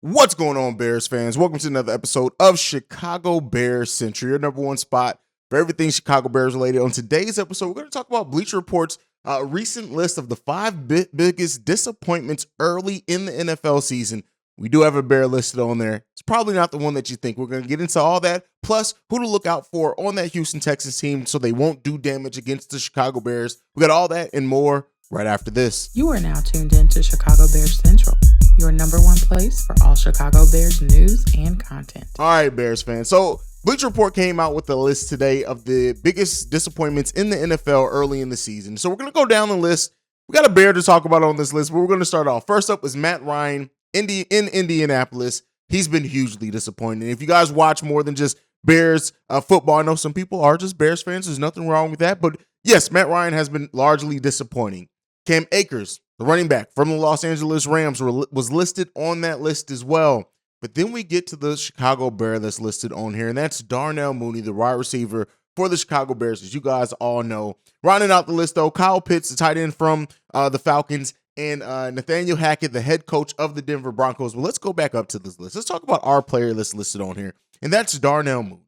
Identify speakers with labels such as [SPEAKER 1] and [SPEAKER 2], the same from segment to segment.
[SPEAKER 1] What's going on, Bears fans? Welcome to another episode of Chicago Bears Central, your number one spot for everything Chicago Bears related. On today's episode, we're going to talk about Bleacher Report's recent list of the five biggest disappointments early in the NFL season. We do have a Bear listed on there. It's probably not the one that you think. We're going to get into all that, plus who to look out for on that Houston Texans team so they won't do damage against the Chicago Bears. We got all that and more right after this.
[SPEAKER 2] You are now tuned in to Chicago Bears Central, your number one place for all Chicago Bears news and content.
[SPEAKER 1] All right, Bears fans. So Bleacher Report came out with a list today of the biggest disappointments in the NFL early in the season. So we're going to go down the list. We got a Bear to talk about on this list, but we're going to start off. First up is Matt Ryan in Indianapolis. He's been hugely disappointing. If you guys watch more than just Bears football, I know some people are just Bears fans. There's nothing wrong with that. But yes, Matt Ryan has been largely disappointing. Cam Akers, the running back from the Los Angeles Rams, was listed on that list as well. But then we get to the Chicago Bear that's listed on here, and that's Darnell Mooney, the wide receiver for the Chicago Bears, as you guys all know. Rounding out the list, though, Kyle Pitts, the tight end from the Falcons, and Nathaniel Hackett, the head coach of the Denver Broncos. Well, let's go back up to this list. Let's talk about our player list listed on here, and that's Darnell Mooney.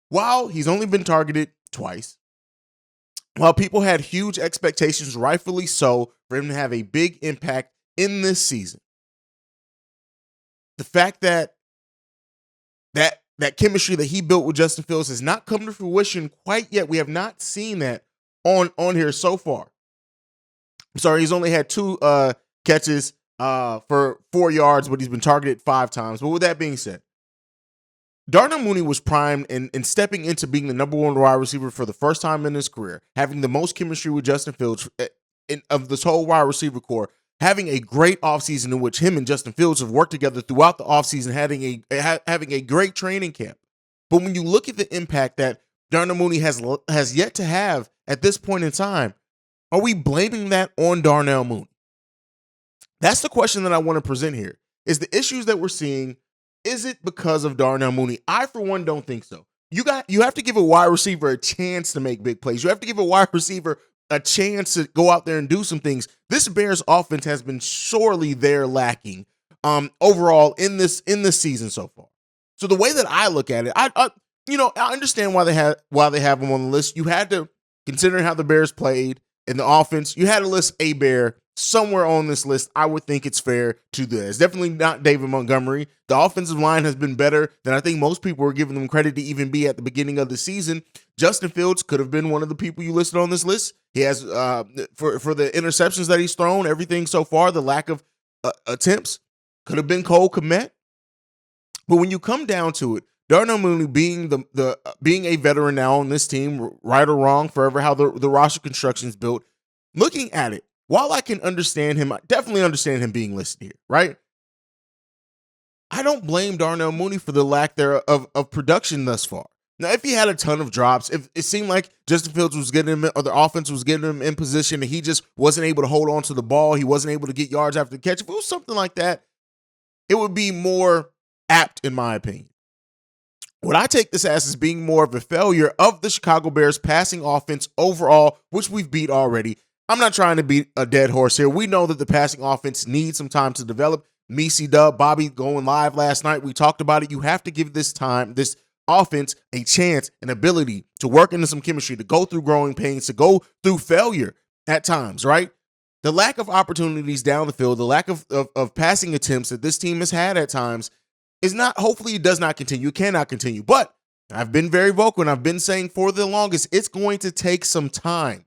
[SPEAKER 1] While he's only been targeted twice, while people had huge expectations, rightfully so, for him to have a big impact in this season, the fact that chemistry that he built with Justin Fields has not come to fruition quite yet. We have not seen that on here so far. I'm sorry, he's only had two catches for 4 yards, but he's been targeted 5 times. But with that being said, Darnell Mooney was primed and stepping into being the number one wide receiver for the first time in his career, having the most chemistry with Justin Fields of this whole wide receiver core, having a great offseason in which him and Justin Fields have worked together throughout the offseason, having a great training camp. But when you look at the impact that Darnell Mooney has yet to have at this point in time, are we blaming that on Darnell Mooney? That's the question that I want to present here. Is the issues that we're seeing, is it because of Darnell Mooney? I, for one, don't think so. You have to give a wide receiver a chance to make big plays. You have to give a wide receiver a chance to go out there and do some things. This Bears offense has been sorely there lacking overall in this season so far. So the way that I look at it, I understand why they have him on the list. You had to, considering how the Bears played in the offense, you had to list a Bear somewhere on this list. I would think it's fair to do that. It's definitely not David Montgomery. The offensive line has been better than I think most people were giving them credit to even be at the beginning of the season. Justin Fields could have been one of the people you listed on this list. He has, for the interceptions that he's thrown, everything so far, the lack of attempts, could have been Cole Kmet. But when you come down to it, Darnell Mooney being being a veteran now on this team, right or wrong, forever how the roster construction is built, looking at it, while I can understand him, I definitely understand him being listed here, right? I don't blame Darnell Mooney for the lack thereof of production thus far. Now, if he had a ton of drops, if it seemed like Justin Fields was getting him, or the offense was getting him in position, and he just wasn't able to hold on to the ball, he wasn't able to get yards after the catch, if it was something like that, it would be more apt, in my opinion. What I take this as is being more of a failure of the Chicago Bears passing offense overall, which we've beat already. I'm not trying to beat a dead horse here. We know that the passing offense needs some time to develop. Messi Dub, Bobby going live last night. We talked about it. You have to give this offense a chance, an ability to work into some chemistry, to go through growing pains, to go through failure at times, right? The lack of opportunities down the field, the lack of passing attempts that this team has had at times is not, hopefully it does not continue. It cannot continue. But I've been very vocal, and I've been saying for the longest, it's going to take some time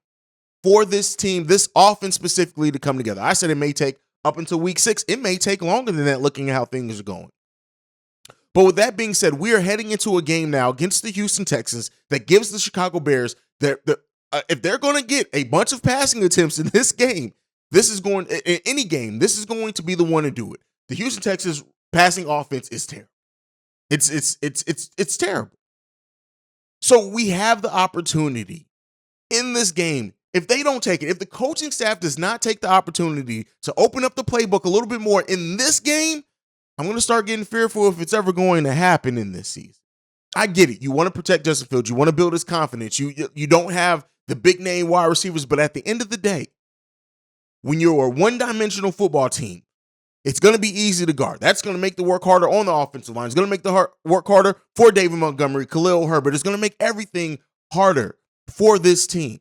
[SPEAKER 1] for this team, this offense specifically, to come together. I said it may take up until week 6. It may take longer than that, looking at how things are going. But with that being said, we are heading into a game now against the Houston Texans that gives the Chicago Bears that if they're going to get a bunch of passing attempts in this game, in any game, this is going to be the one to do it. The Houston Texans passing offense is terrible. It's terrible. So we have the opportunity in this game. If they don't take it, if the coaching staff does not take the opportunity to open up the playbook a little bit more in this game, I'm going to start getting fearful if it's ever going to happen in this season. I get it. You want to protect Justin Fields. You want to build his confidence. You don't have the big name wide receivers, but at the end of the day, when you're a one-dimensional football team, It's going to be easy to guard. That's going to make the work harder on the offensive line. It's going to make the work harder for David Montgomery, Khalil Herbert. It's going to make everything harder for this team.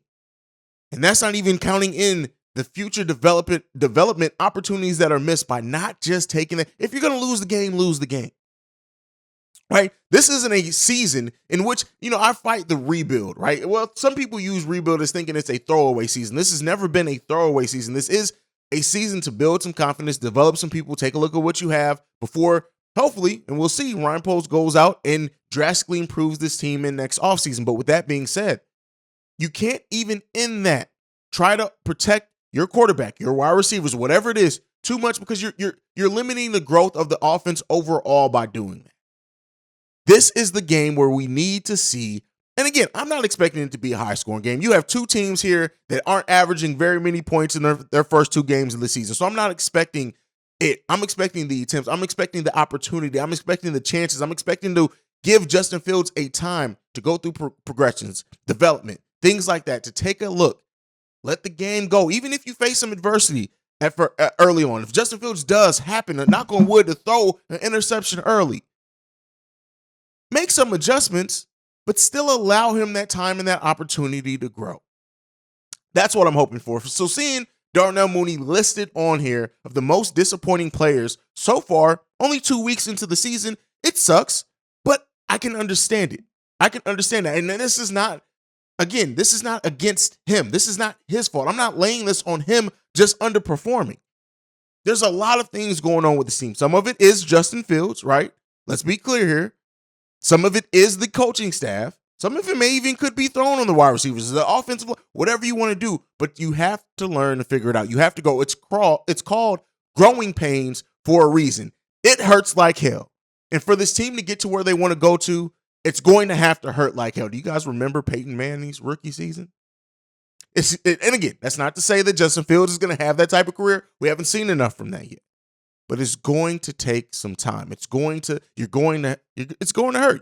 [SPEAKER 1] And that's not even counting in the future development opportunities that are missed by not just taking it. If you're going to lose the game, lose the game. Right? This isn't a season in which, I fight the rebuild, right? Well, some people use rebuild as thinking it's a throwaway season. This has never been a throwaway season. This is a season to build some confidence, develop some people, take a look at what you have before, hopefully, and we'll see, Ryan Poles goes out and drastically improves this team in next offseason. But with that being said, you can't even in that try to protect your quarterback, your wide receivers, whatever it is, too much because you're limiting the growth of the offense overall by doing that. This is the game where we need to see, and again, I'm not expecting it to be a high-scoring game. You have two teams here that aren't averaging very many points in their first two games of the season, so I'm not expecting it. I'm expecting the attempts. I'm expecting the opportunity. I'm expecting the chances. I'm expecting to give Justin Fields a time to go through progressions, development, things like that, to take a look. Let the game go. Even if you face some adversity early on, if Justin Fields does happen, knock on wood, to throw an interception early, make some adjustments, but still allow him that time and that opportunity to grow. That's what I'm hoping for. So seeing Darnell Mooney listed on here of the most disappointing players so far, only 2 weeks into the season, it sucks, but I can understand it. I can understand that. And this is not against him. This is not his fault. I'm not laying this on him just underperforming. There's a lot of things going on with the team. Some of it is Justin Fields, right? Let's be clear here. Some of it is the coaching staff. Some of it may even could be thrown on the wide receivers, the offensive, whatever you want to do. But you have to learn to figure it out. You have to go. It's called growing pains for a reason. It hurts like hell. And for this team to get to where they want to go to, it's going to have to hurt like hell. Do you guys remember Peyton Manning's rookie season? And again, that's not to say that Justin Fields is going to have that type of career. We haven't seen enough from that yet. But it's going to take some time. It's going to hurt. You're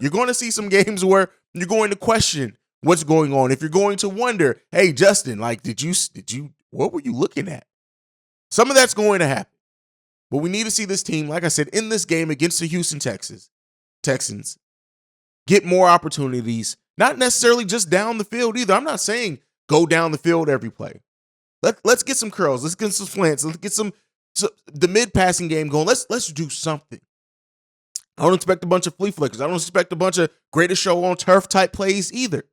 [SPEAKER 1] going to see some games where you're going to question what's going on. If you're going to wonder, hey, Justin, like, what were you looking at? Some of that's going to happen. But we need to see this team, like I said, in this game against the Houston Texans, get more opportunities, not necessarily just down the field either. I'm not saying go down the field every play. Let's get some curls. Let's get some slants. Let's get the mid-passing game going. Let's do something. I don't expect a bunch of flea flickers. I don't expect a bunch of greatest show on turf type plays either.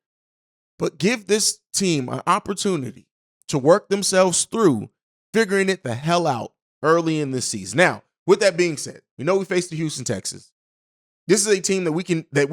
[SPEAKER 1] But give this team an opportunity to work themselves through figuring it the hell out early in this season. Now, with that being said, we know we face the Houston Texans. This is a team that we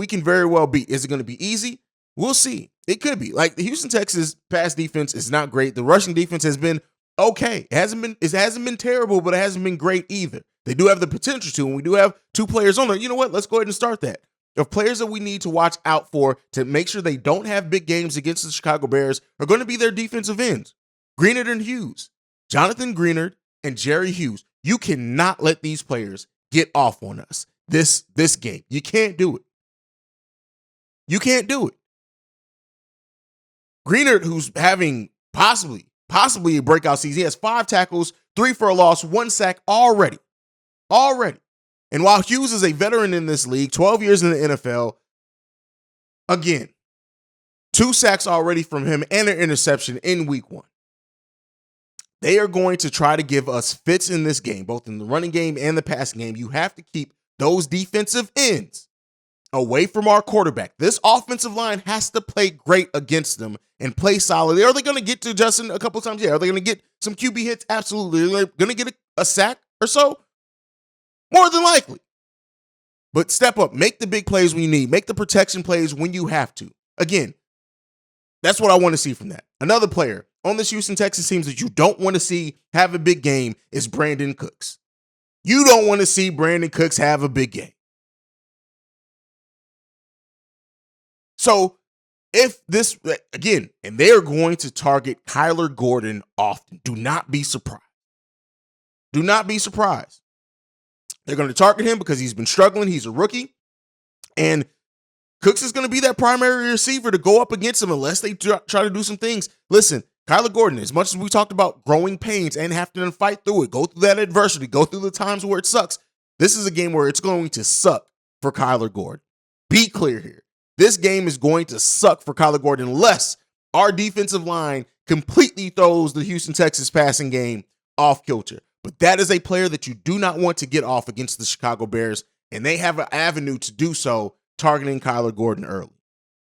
[SPEAKER 1] can very well beat. Is it going to be easy? We'll see. It could be. Like, the Houston Texans pass defense is not great. The rushing defense has been okay. It hasn't been terrible, but it hasn't been great either. They do have the potential to, and we do have two players on there. You know what? Let's go ahead and start that. Of players that we need to watch out for to make sure they don't have big games against the Chicago Bears are going to be their defensive ends. Greenard and Haize. Jonathan Greenard and Jerry Hughes. You cannot let these players get off on us this game. You can't do it. You can't do it. Greenard, who's having possibly a breakout season. He has 5 tackles, 3 for a loss, 1 sack already. And while Hughes is a veteran in this league, 12 years in the NFL, again, 2 sacks already from him and an interception in week 1. They are going to try to give us fits in this game, both in the running game and the passing game. You have to keep those defensive ends away from our quarterback. This offensive line has to play great against them and play solidly. Are they going to get to Justin a couple times? Yeah. Are they going to get some QB hits? Absolutely. Are they going to get a sack or so? More than likely. But step up. Make the big plays when you need. Make the protection plays when you have to. Again, that's what I want to see from that. Another player on this Houston Texans team that you don't want to see have a big game is Brandon Cooks. You don't want to see Brandon Cooks have a big game. So if this, again, and they are going to target Kyler Gordon often, do not be surprised. Do not be surprised. They're going to target him because he's been struggling. He's a rookie. And Cooks is going to be that primary receiver to go up against him unless they try to do some things. Listen, Kyler Gordon, as much as we talked about growing pains and having to fight through it, go through that adversity, go through the times where it sucks, this is a game where it's going to suck for Kyler Gordon. Be clear here. This game is going to suck for Kyler Gordon unless our defensive line completely throws the Houston Texans passing game off kilter. But that is a player that you do not want to get off against the Chicago Bears, and they have an avenue to do so, targeting Kyler Gordon early.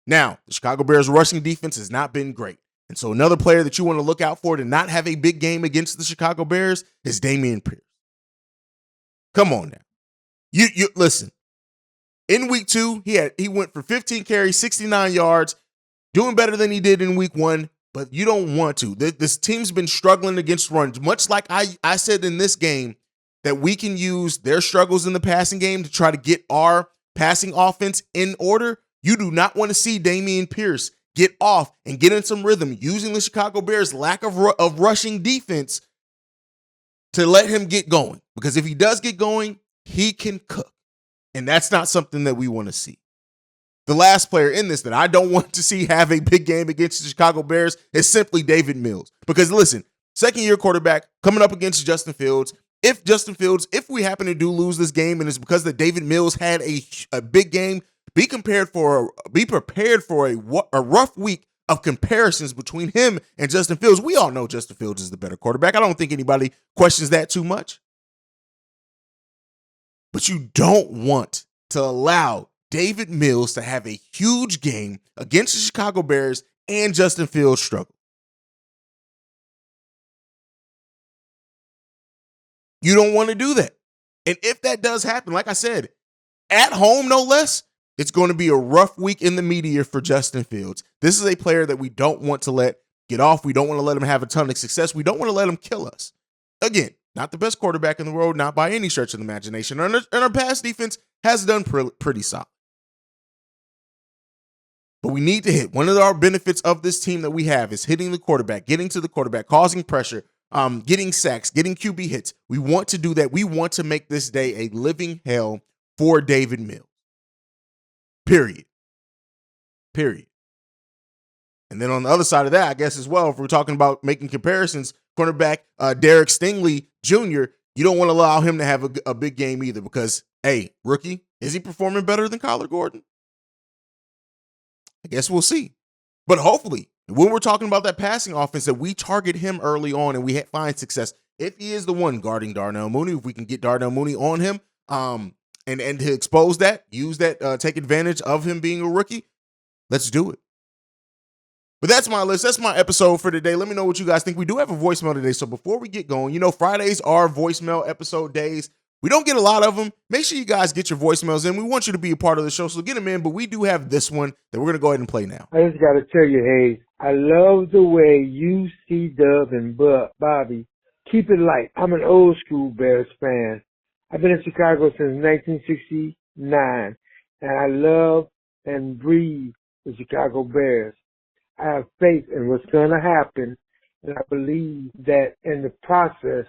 [SPEAKER 1] Now, the Chicago Bears rushing defense has not been great. And so another player that you want to look out for to not have a big game against the Chicago Bears is Damien Pierce. Come on now. You listen. In week 2, he went for 15 carries, 69 yards, doing better than he did in week 1, but you don't want to. This team's been struggling against runs, much like I said in this game that we can use their struggles in the passing game to try to get our passing offense in order. You do not want to see Damien Pierce get off and get in some rhythm using the Chicago Bears' lack of rushing defense to let him get going. Because if he does get going, he can cook. And that's not something that we want to see. The last player in this that I don't want to see have a big game against the Chicago Bears is simply David Mills. Because listen, second-year quarterback coming up against Justin Fields. If we happen to lose this game and it's because that David Mills had a big game, be prepared for a rough week of comparisons between him and Justin Fields. We all know Justin Fields is the better quarterback. I don't think anybody questions that too much. But you don't want to allow David Mills to have a huge game against the Chicago Bears and Justin Fields struggle. You don't want to do that. And if that does happen, like I said, at home no less, it's going to be a rough week in the media for Justin Fields. This is a player that we don't want to let get off. We don't want to let him have a ton of success. We don't want to let him kill us. Again, not the best quarterback in the world, not by any stretch of the imagination. And our pass defense has done pretty solid. But we need to hit. One of our benefits of this team that we have is hitting the quarterback, getting to the quarterback, causing pressure, getting sacks, getting QB hits. We want to do that. We want to make this day a living hell for David Mills. Period. And then on the other side of that, I guess as well, if we're talking about making comparisons, cornerback Derek Stingley Jr., you don't want to allow him to have a big game either because, hey, rookie, is he performing better than Kyler Gordon? I guess we'll see. But hopefully, when we're talking about that passing offense, that we target him early on and we find success. If he is the one guarding Darnell Mooney, if we can get Darnell Mooney on him, and to expose that, use that, take advantage of him being a rookie, let's do it. But that's my list. That's my episode for today. Let me know what you guys think. We do have a voicemail today. So before we get going, Fridays are voicemail episode days. We don't get a lot of them. Make sure you guys get your voicemails in. We want you to be a part of the show, so get them in. But we do have this one that we're going to go ahead and play now.
[SPEAKER 3] I just got to tell you, Haize, I love the way you, C-Dub, and Bobby keep it light. I'm an old school Bears fan. I've been in Chicago since 1969, and I love and breathe the Chicago Bears. I have faith in what's going to happen, and I believe that in the process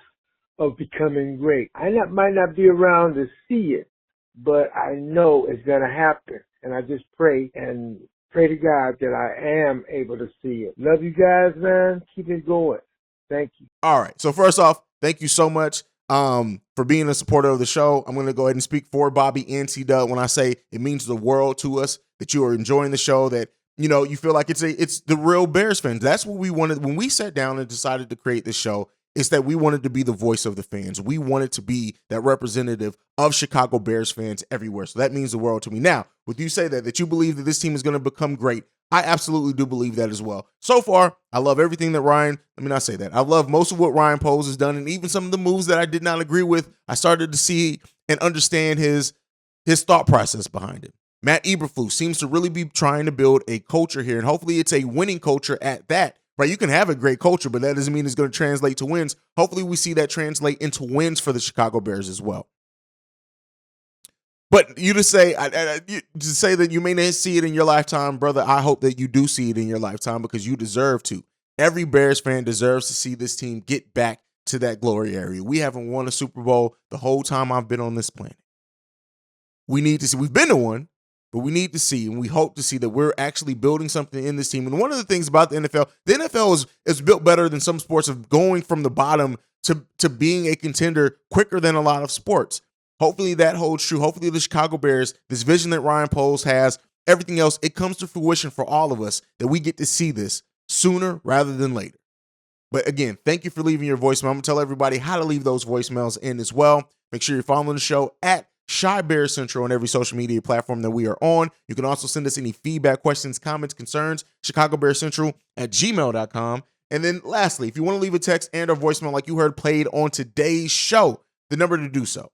[SPEAKER 3] of becoming great. I might not be around to see it, but I know it's going to happen, and I just pray to God that I am able to see it. Love you guys, man. Keep it going. Thank you.
[SPEAKER 1] All right. So first off, thank you so much for being a supporter of the show. I'm going to go ahead and speak for Bobby and C-Dub when I say it means the world to us that you are enjoying the show, that you feel like it's the real Bears fans. That's what we wanted when we sat down and decided to create this show. Is that we wanted to be the voice of the fans. We wanted to be that representative of Chicago Bears fans everywhere. So that means the world to me. Now, with you say that you believe that this team is going to become great, I absolutely do believe that as well. So far, I love everything that Ryan, let me not say that. I love most of what Ryan Poles has done, and even some of the moves that I did not agree with, I started to see and understand his thought process behind it. Matt Eberflus seems to really be trying to build a culture here, and hopefully it's a winning culture at that. Right, you can have a great culture, but that doesn't mean it's going to translate to wins. Hopefully we see that translate into wins for the Chicago Bears as well. But you to say that you may not see it in your lifetime, brother, I hope that you do see it in your lifetime because you deserve to. Every Bears fan deserves to see this team get back to that glory area. We haven't won a Super Bowl the whole time I've been on this planet. We need to see. We've been to one, But we need to see, and we hope to see, that we're actually building something in this team. And one of the things about the NFL is built better than some sports, of going from the bottom to being a contender quicker than a lot of sports. Hopefully that holds true. Hopefully the Chicago Bears, this vision that Ryan Poles has, everything else, it comes to fruition for all of us, that we get to see this sooner rather than later. But again, thank you for leaving your voicemail. I'm going to tell everybody how to leave those voicemails in as well. Make sure you're following the show at Shy Bear Central on every social media platform that we are on. You can also send us any feedback, questions, comments, concerns, chicagobearcentral@gmail.com. And then lastly, if you want to leave a text and or voicemail like you heard played on today's show, the number to do so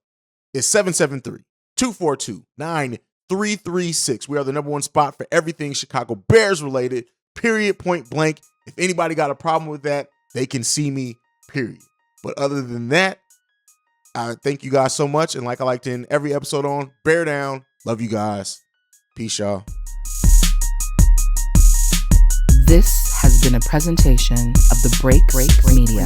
[SPEAKER 1] is 773-242-9336. We are the number one spot for everything Chicago Bears related, period, point blank. If anybody got a problem with that, they can see me, period. But other than that, I thank you guys so much. And like I like to end every episode on, bear down. Love you guys. Peace, y'all.
[SPEAKER 2] This has been a presentation of the Break Media.